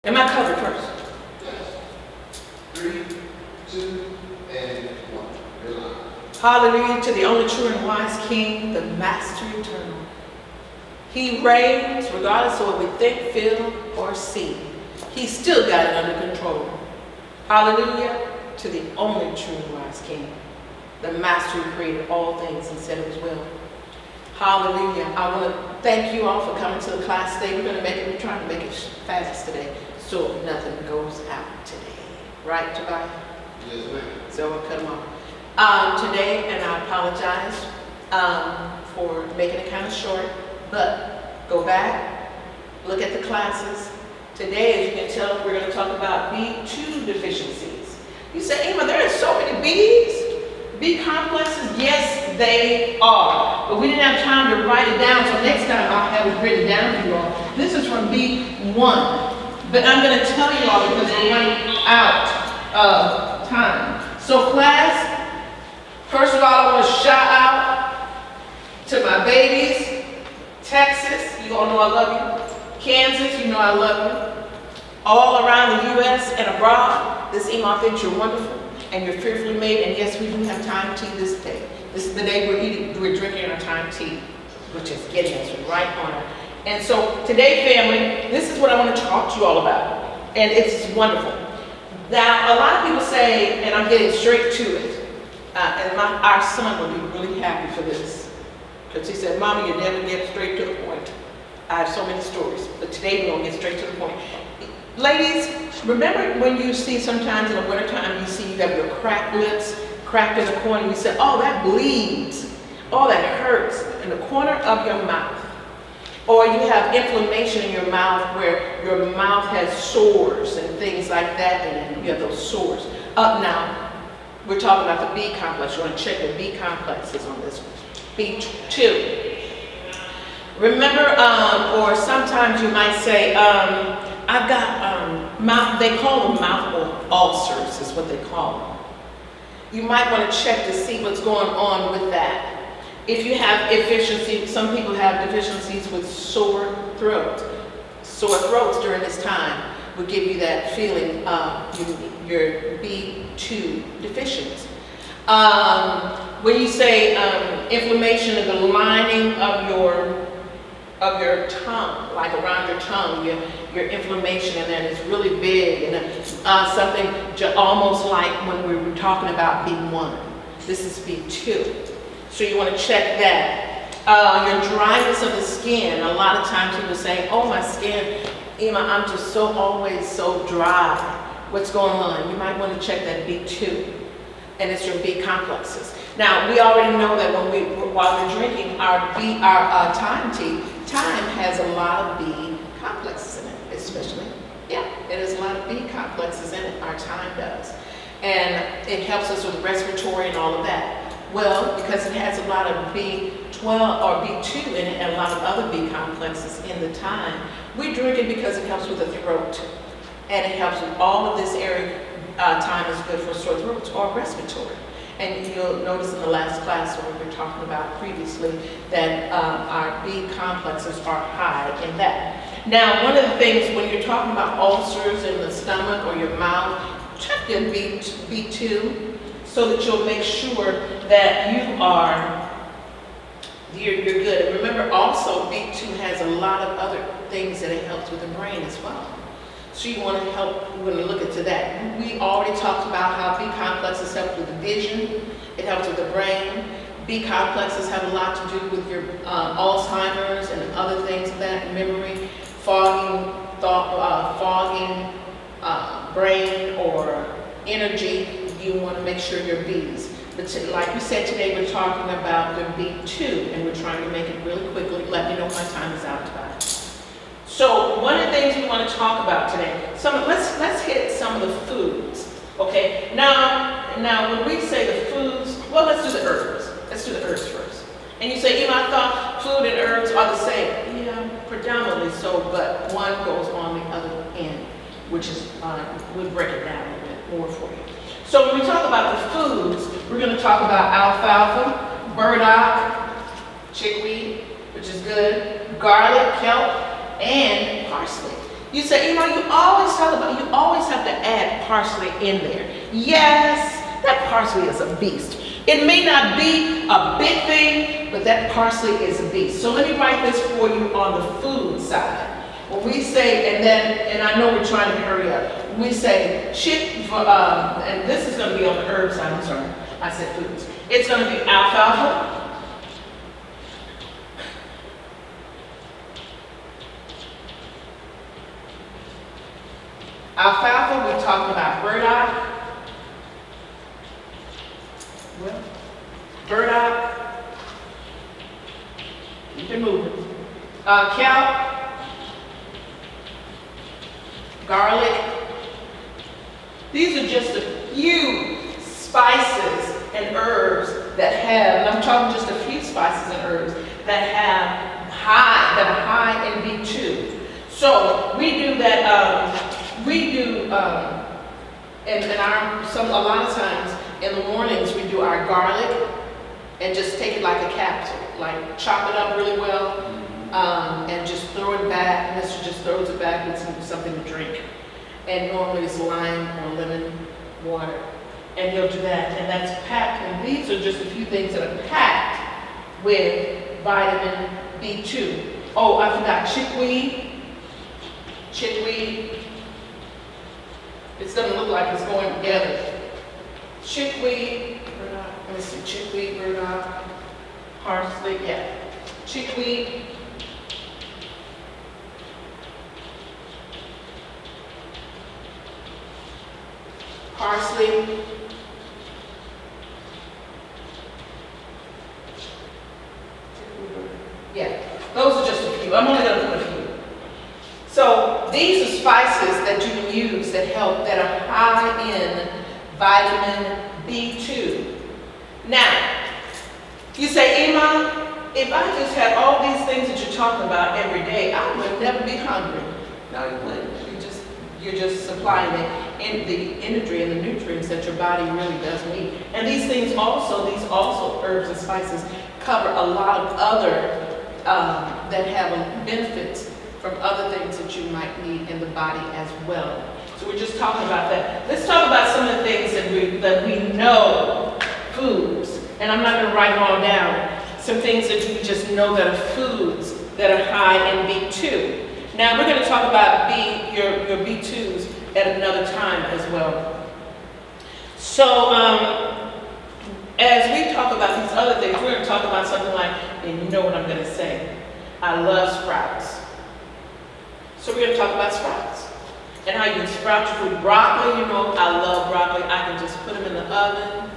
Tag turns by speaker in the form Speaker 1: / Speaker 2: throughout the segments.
Speaker 1: Am I covered first?
Speaker 2: Yes. 3, 2, and 1. You're live.
Speaker 1: Hallelujah to the only true and wise King, the Master Eternal. He reigns regardless of what we think, feel, or see. He's still got it under control. Hallelujah to the only true and wise King, the Master who created all things and said it was well. Hallelujah. I want to thank you all for coming to the class today. We're trying to make it fast today so nothing goes out today. Right, Tobias?
Speaker 2: Yes, ma'am.
Speaker 1: So we'll cut them off. Today, and I apologize for making it kind of short, but go back, look at the classes. Today, as you can tell, we're going to talk about B2 deficiencies. You say, Emma, there are so many B's. B complexes, yes, they are. But we didn't have time to write it down, so next time I'll have it written down for you all. This is from B1. But I'm going to tell you all because we're running out of time. So class, first of all, I want to shout out to my babies. Texas, you all know I love you. Kansas, you know I love you. All around the U.S. and abroad, this EMA thinks you're wonderful and you're fearfully made. And yes, we do have time tea this day. This is the day we're drinking our time tea, which is getting us right on it. And so today, family, this is what I want to talk to you all about. And it's wonderful. Now, a lot of people say, and I'm getting straight to it, and our son will be really happy for this. Because he said, Mama, you never get straight to the point. I have so many stories, but today we're going to get straight to the point. Ladies, remember when you see sometimes in the wintertime, you see you have your cracked lips, cracked in the corner, and you say, oh, that bleeds. Oh, that hurts in the corner of your mouth. Or you have inflammation in your mouth where your mouth has sores and things like that, and you have those sores. Up now, we're talking about the B complex. You want to check the B complexes on this one. B2. Remember, or sometimes you might say, I've got mouth, they call them mouth ulcers is what they call them. You might want to check to see what's going on with that. If you have deficiencies, some people have deficiencies with sore throat. Sore throats during this time will give you that feeling you're B2 deficient. When you say inflammation of the lining of your tongue, like around your tongue, your inflammation in that is really big, and something almost like when we were talking about B1. This is B2. So you want to check that. Your dryness of the skin. A lot of times people say, oh, my skin, Emma, I'm just always so dry. What's going on? You might want to check that B2. And it's your B complexes. Now, we already know that while we're drinking our time tea, time has a lot of B complexes in it, especially. Yeah, it has a lot of B complexes in it, our time does. And it helps us with respiratory and all of that. Well, because it has a lot of B12 or B2 in it and a lot of other B complexes in the time, we drink it because it helps with the throat. And it helps with all of this area. Time is good for sore throats or respiratory. And you'll notice in the last class when we were talking about previously that our B complexes are high in that. Now, one of the things when you're talking about ulcers in the stomach or your mouth, check your B2 so that you'll make sure that you're good. And remember also, B2 has a lot of other things that it helps with the brain as well. So you want to look into that. We already talked about how B complexes help with the vision. It helps with the brain. B complexes have a lot to do with your Alzheimer's and other things of that, memory, fogging brain or energy. You want to make sure your B's. But like we said today, we're talking about the B2, and we're trying to make it really quickly. Let me know my time is out today. So one of the things we want to talk about today, let's hit some of the foods, okay? Now when we say the foods, well, let's do the herbs. Let's do the herbs first. And you say, Emma, I thought food and herbs are the same. Yeah, predominantly so, but one goes on the other end, which is, we'll break it down a little bit more for you. So when we talk about the foods, we're going to talk about alfalfa, burdock, chickweed, which is good, garlic, kelp, and parsley. You say, you know, you always talk parsley in there. Yes, that parsley is a beast. It may not be a big thing, but that parsley is a beast. So let me write this for you on the food side. When we say, and I know we're trying to hurry up, we say and this is going to be on the herb side, I'm sorry, I said foods. It's going to be alfalfa, we're talking about burdock, keep it moving, kelp, garlic. These are just a few spices and herbs that have, and I'm talking just a few spices and herbs that are high in B2. So we do that, a lot of times in the mornings we do our garlic and just take it like a capsule, like chop it up really well, and just throw it back. Mister just throws it back with something to drink. And normally it's lime or lemon water. And he'll do that, and that's packed. And these are just a few things that are packed with vitamin B2. Oh, I forgot chickweed. It's gonna look like it's going together. Chickweed, burdock, let me see, chickweed, burdock, parsley, yeah. Chickweed, parsley, yeah, those are just a few. I'm only going to put a few. So these are spices that you can use that help, that are high in vitamin B2. Now, you say, EMA, if I just had all these things that you're talking about every day, I would never be hungry. No, you wouldn't. You're just supplying the energy and the nutrients that your body really does need. And these also herbs and spices cover a lot of other that have benefits from other things that you might need in the body as well. So we're just talking about that. Let's talk about some of the things that we know, foods, and I'm not going to write them all down. Some things that you just know that are foods that are high in B2. Now we're going to talk about your B2s at another time as well. So as we talk about these other things, we're going to talk about something like, and you know what I'm going to say, I love sprouts. So we're going to talk about sprouts. And how you can sprout your food. Broccoli, you know, I love broccoli. I can just put them in the oven.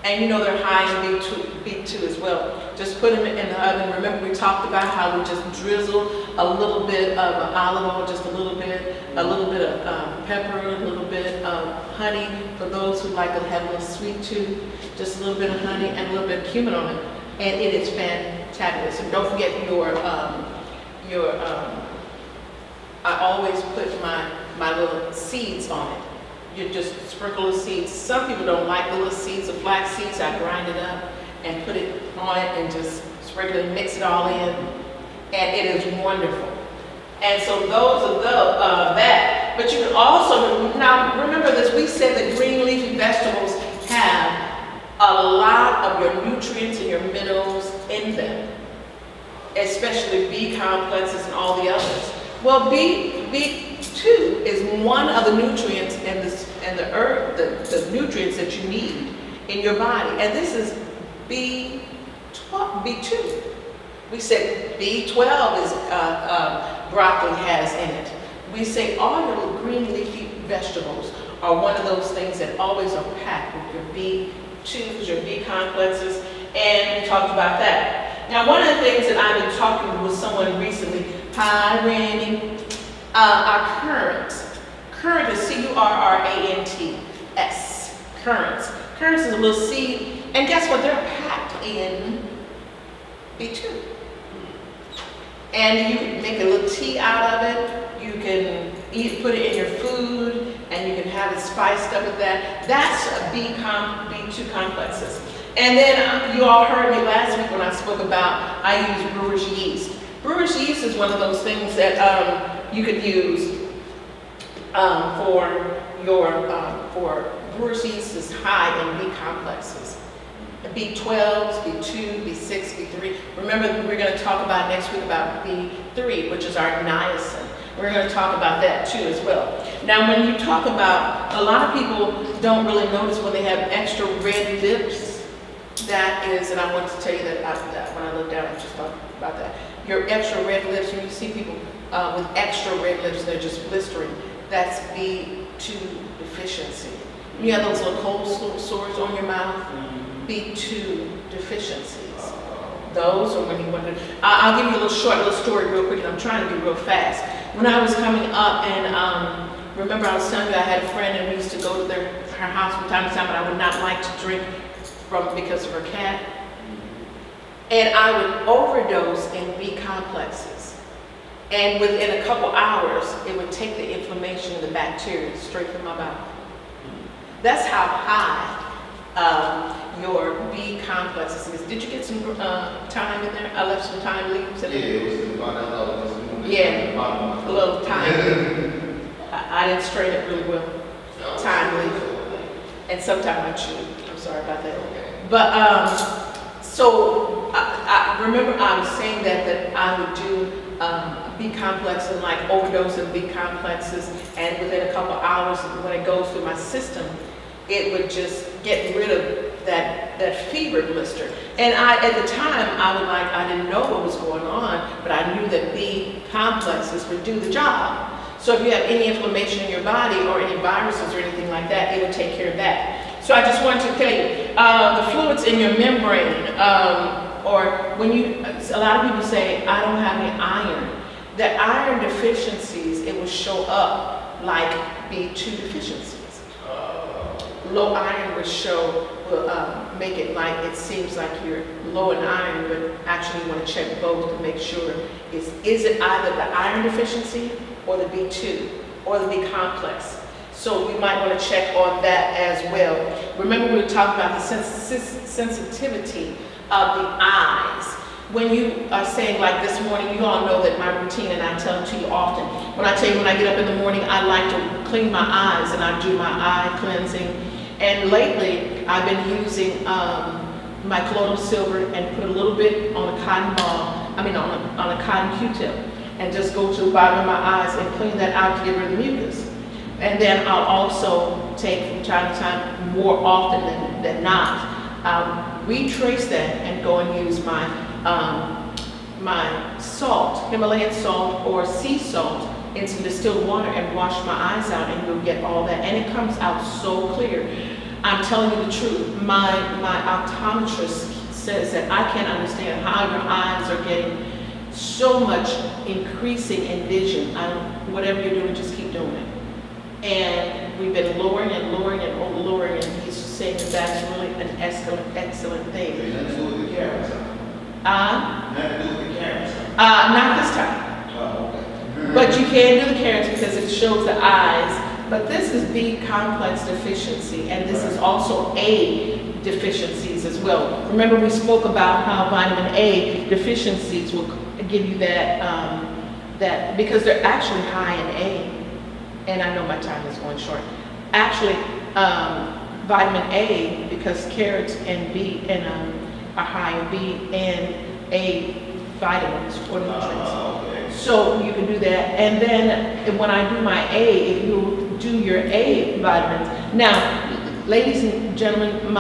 Speaker 1: And you know they're high in B2 as well. Just put them in the oven. Remember we talked about how we just drizzle a little bit of olive oil, just a little bit of pepper, a little bit of honey for those who like to have a little sweet tooth. Just a little bit of honey and a little bit of cumin on it, and it is fantabulous. And don't forget I always put my little seeds on it. You just sprinkle the seeds. Some people don't like the little seeds of flax seeds. I grind it up and put it on it and just sprinkle it, mix it all in, and it is wonderful. And so those are that. But you can also, now remember this, we said that green leafy vegetables have a lot of your nutrients and your minerals in them, especially B complexes and all the others. Well, B2 is one of the nutrients and the nutrients that you need in your body. And this is B2. We said B12 is broccoli has in it. We say all your little green leafy vegetables are one of those things that always are packed with your B2s, your B complexes, and we talked about that. Now, one of the things that I've been talking with someone recently, hi Randy, are currants. Currant is C-U-R-R-A-N-T-S, currants. Currants is a little seed, and guess what? They're packed in B2. And you can make a little tea out of it. You can put it in your food, and you can have it spiced up with that. That's B2 complexes. And then you all heard me last week when I spoke about, I use brewer's yeast. Brewer's yeast is one of those things that you could use for Brewers yeast is high in B complexes. B12, B2, B6, B3. Remember, we're going to talk about next week about B3, which is our niacin. We're going to talk about that too as well. Now, when you talk about, a lot of people don't really notice when they have extra red lips. That is, and I want to tell you that when I look down, I just thought about that. Your extra red lips, when you see people with extra red lips, they're just blistering. That's B2 deficiency. You have those little cold sores on your mouth. B2 deficiencies. Those are when you want to. I'll give you a little story real quick, and I'm trying to be real fast. When I was coming up, and remember I was telling you I had a friend, and we used to go to her house from time to time, but I would not like to drink from because of her cat. And I would overdose in B complexes. And within a couple hours, it would take the inflammation and the bacteria straight from my mouth. That's how high your B complexes is. Did you get some time in there? I left some time leaves in there.
Speaker 2: Yeah, it was about that.
Speaker 1: Yeah, a little time. I didn't strain it really well. Time leaf. And sometimes I chew. I'm sorry about that. But so I remember I was saying that I would do B complex and like overdose of B complexes, and within a couple hours when it goes through my system, it would just get rid of that fever blister. And at the time, I didn't know what was going on, but I knew that B complexes would do the job. So if you have any inflammation in your body or any viruses or anything like that, it would take care of that. So I just wanted to tell you, the fluids in your membrane, or when a lot of people say, I don't have any iron. The iron deficiencies, it will show up like B2 deficiencies. Low iron will make it like it seems like you're low in iron, but actually you want to check both to make sure is it either the iron deficiency or the B2 or the B complex. So we might want to check on that as well. Remember we were talking about the sensitivity of the eyes. When you are saying like this morning, you all know that my routine, and I tell it to you often. When I tell you when I get up in the morning, I like to clean my eyes, and I do my eye cleansing. And lately, I've been using my colloidal silver and put a little bit on a cotton ball, on a cotton Q-tip, and just go to the bottom of my eyes and clean that out to get rid of the mucus. And then I'll also take from time to time, more often than not, retrace that and go and use my salt, Himalayan salt or sea salt, in some distilled water and wash my eyes out, and you'll get all that, and it comes out so clear. I'm telling you the truth. My optometrist says that I can't understand how your eyes are getting so much increasing in vision. Whatever you're doing, just keep doing it. And we've been lowering and lowering and lowering, and he's saying that that's really an excellent thing.
Speaker 2: Nothing to do with the cameras.
Speaker 1: Nothing
Speaker 2: to do with the cameras.
Speaker 1: Not this time.
Speaker 2: Oh, okay.
Speaker 1: But you can do the carrots because it shows the eyes. But this is B complex deficiency, and this is also A deficiencies as well. Remember we spoke about how vitamin A deficiencies will give you that because they're actually high in A. And I know my time is going short. Actually, vitamin A, because carrots and B are high in B and A vitamins or nutrients.
Speaker 2: Okay.
Speaker 1: So you can do that. And then when I do my A, if you do your A vitamins. Now, ladies and gentlemen,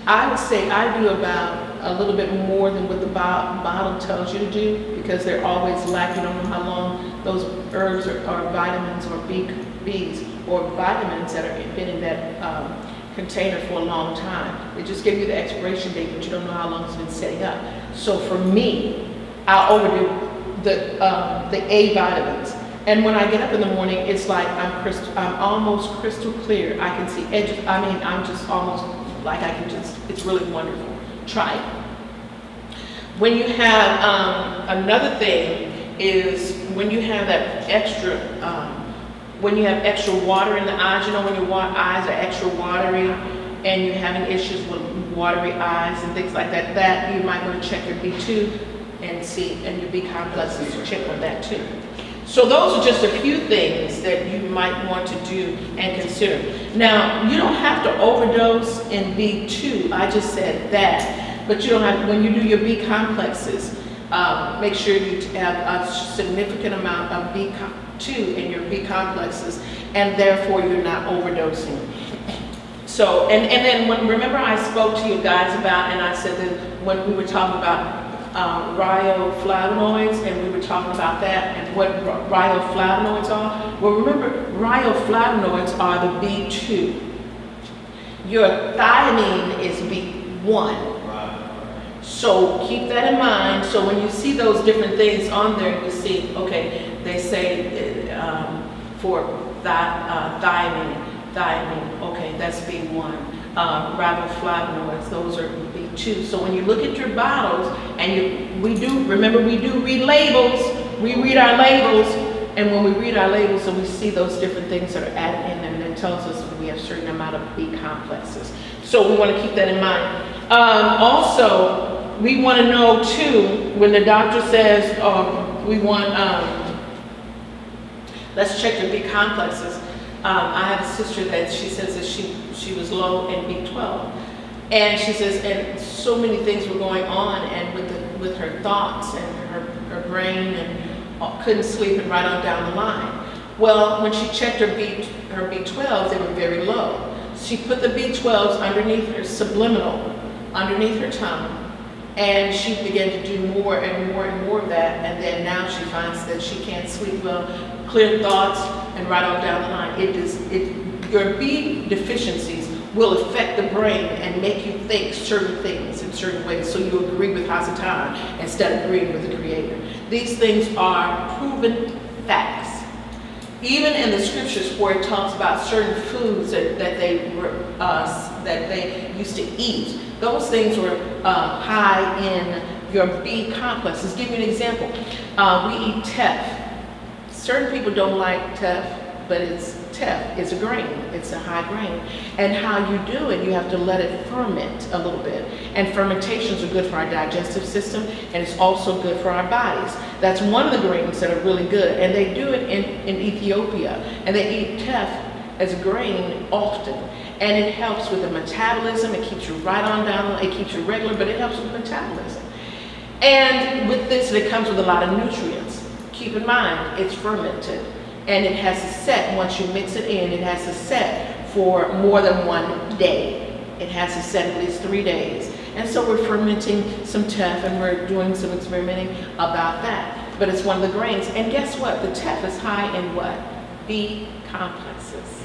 Speaker 1: I would say I do about a little bit more than what the bottle tells you to do, because they're always lacking. You don't know how long those herbs or vitamins or Bs or vitamins that are been in that container for a long time. They just give you the expiration date, but you don't know how long it's been setting up. So for me, I'll overdo the A vitamins. And when I get up in the morning, it's like I'm almost crystal clear. I can see edges. I'm just almost like it's really wonderful. Try it. When you have, another thing is when you have that extra, when you have extra water in the eyes, when your eyes are extra watery and you're having issues with watery eyes and things like that you might want to check your B2 and see, and your B complexes, check on that too. So those are just a few things that you might want to do and consider. Now, you don't have to overdose in B2, I just said that, but you don't have, when you do your B complexes, make sure you have a significant amount of B2 in your B complexes, and therefore you're not overdosing. So, and then remember I spoke to you guys about, and I said that when we were talking about riboflavonoids, and we were talking about that and what riboflavonoids are. Well, remember, riboflavonoids are the B2. Your thiamine is B1. So keep that in mind. So when you see those different things on there, you see, okay, they say for thiamine, okay, that's B1. Riboflavonoids, those are B2. So when you look at your bottles, and we do read labels, we read our labels, and when we read our labels, so we see those different things that are added in, and it tells us that we have a certain amount of B complexes. So we want to keep that in mind. Also, we want to know too, when the doctor says, we want, let's check your B complexes. I have a sister that she says that she was low in B12, and she says, and so many things were going on, and with her thoughts and her brain, and couldn't sleep, and right on down the line. Well, when she checked her B12s, they were very low. She put the B12s underneath her subliminal, underneath her tongue, and she began to do more and more and more of that, and then now she finds that she can't sleep well, clear thoughts, and right on down the line. Your B deficiencies will affect the brain and make you think certain things in certain ways, so you agree with Hasatan instead of agreeing with the Creator. These things are proven facts. Even in the scriptures where it talks about certain foods that they used to eat, those things were high in your B complexes. Give you an example. We eat teff. Certain people don't like teff, but it's teff. It's a grain. It's a high grain. And how you do it, you have to let it ferment a little bit. And fermentations are good for our digestive system, and it's also good for our bodies. That's one of the grains that are really good. And they do it in Ethiopia. And they eat teff as a grain often. And it helps with the metabolism. It keeps you right on down. It keeps you regular, but it helps with metabolism. And with this, it comes with a lot of nutrients. Keep in mind, it's fermented, and it has to set, once you mix it in, it has to set for more than 1 day. It has to set at least 3 days. And so we're fermenting some teff, and we're doing some experimenting about that. But it's one of the grains. And guess what? The teff is high in what? B complexes.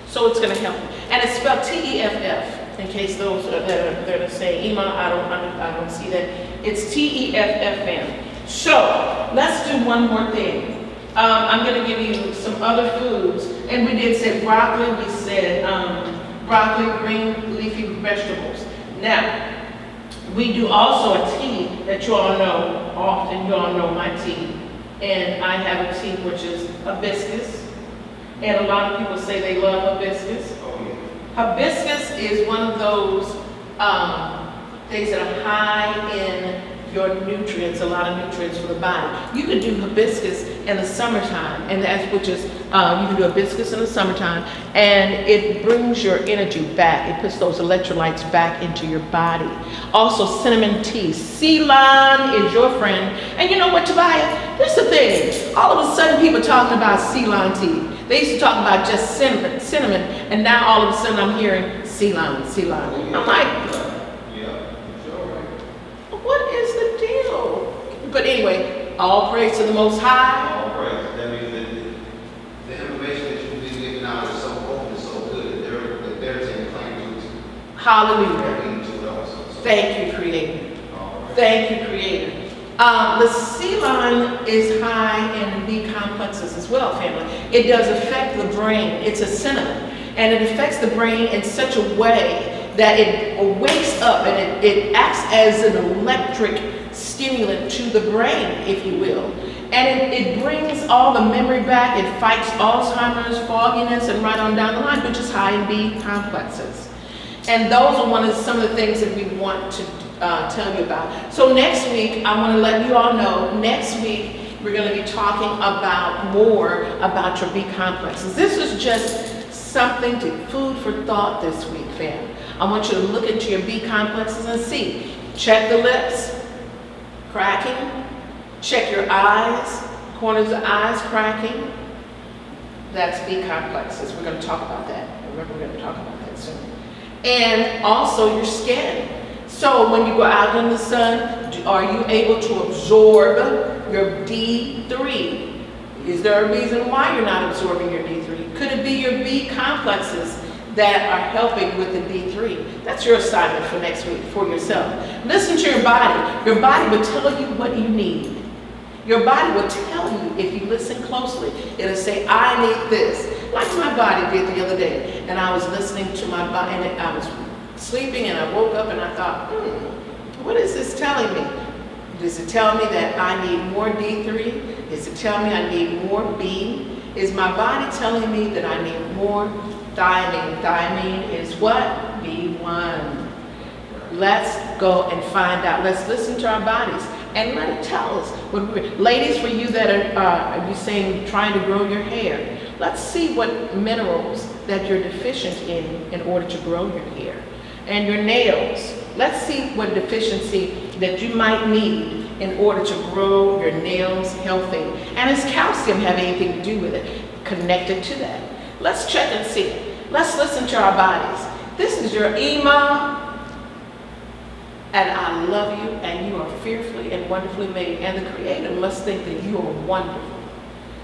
Speaker 1: So it's going to help you. And it's spelled T-E-F-F, in case those that are saying EMA, I don't see that. It's T-E-F-F-M. So let's do one more thing. I'm going to give you some other foods. And we did say broccoli. We said broccoli, green leafy vegetables. Now, we do also a tea that you all know. Often you all know my tea. And I have a tea which is hibiscus. And a lot of people say they love hibiscus.
Speaker 2: Oh, yeah.
Speaker 1: Hibiscus is one of those things that are high in your nutrients, a lot of nutrients for the body. You can do hibiscus in the summertime, and that's which is, you can do hibiscus in the summertime, and it brings your energy back. It puts those electrolytes back into your body. Also, cinnamon tea. Ceylon is your friend. And you know what, Tobiah? This is the thing. All of a sudden, people talking about Ceylon tea. They used to talk about just cinnamon, and now all of a sudden I'm hearing Ceylon. I'm like, what is the deal? But anyway, all praise to the Most High.
Speaker 2: All praise. That means that the information that you've been giving out is so open, so good, that they're taking claim to it.
Speaker 1: Hallelujah.
Speaker 2: To it also. So.
Speaker 1: Thank you, Creator.
Speaker 2: All right.
Speaker 1: Thank you, Creator. The Ceylon is high in B complexes as well, family. It does affect the brain. It's a cinnamon, and it affects the brain in such a way that it wakes up, and it acts as an electric stimulant to the brain, if you will. And it brings all the memory back. It fights Alzheimer's, fogginess, and right on down the line, which is high in B complexes. And those are some of the things that we want to tell you about. So next week, I want to let you all know, next week we're going to be talking about more about your B complexes. This is just something to food for thought this week, fam. I want you to look into your B complexes and see. Check the lips, cracking. Check your eyes, corners of eyes cracking. That's B complexes. We're going to talk about that. Remember, we're going to talk about that soon. And also your skin. So when you go out in the sun, are you able to absorb your D3? Is there a reason why you're not absorbing your D3? Could it be your B complexes that are helping with the D3? That's your assignment for next week for yourself. Listen to your body. Your body will tell you what you need. Your body will tell you if you listen closely. It'll say, I need this. Like my body did the other day. And I was listening to my body, and I was sleeping, and I woke up and I thought, what is this telling me? Does it tell me that I need more D3? Does it tell me I need more B? Is my body telling me that I need more thiamine? Thiamine is what? B1. Let's go and find out. Let's listen to our bodies and let it tell us. Ladies, for you that are you saying trying to grow your hair, let's see what minerals that you're deficient in order to grow your hair. And your nails, let's see what deficiency that you might need in order to grow your nails healthy. And does calcium have anything to do with it? Connected to that. Let's check and see. Let's listen to our bodies. This is your EMA. And I love you, and you are fearfully and wonderfully made. And the Creator must think that you are wonderful.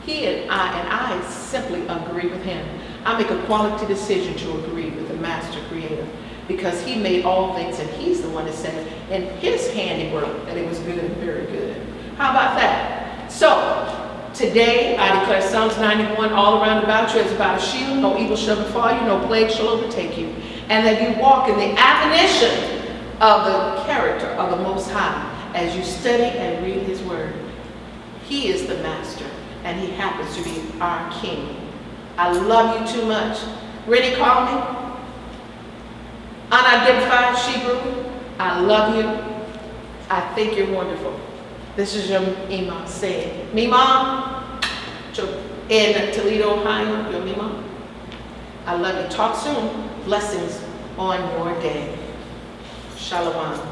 Speaker 1: He and I simply agree with him. I make a quality decision to agree with the Master Creator because he made all things, and he's the one that said in his handiwork that it was good and very good. How about that? So, today I declare Psalms 91 all around about you as about a shield. No evil shall befall you, no plague shall overtake you. And that you walk in the admonition of the character of the Most High as you study and read his word. He is the master, and he happens to be our king. I love you too much. Rennie, call me. Unidentified Shebrew, I love you. I think you're wonderful. This is your Mima saying, Mima, in Toledo, Ohio, your Mima. I love you. Talk soon. Blessings on your day. Shalom.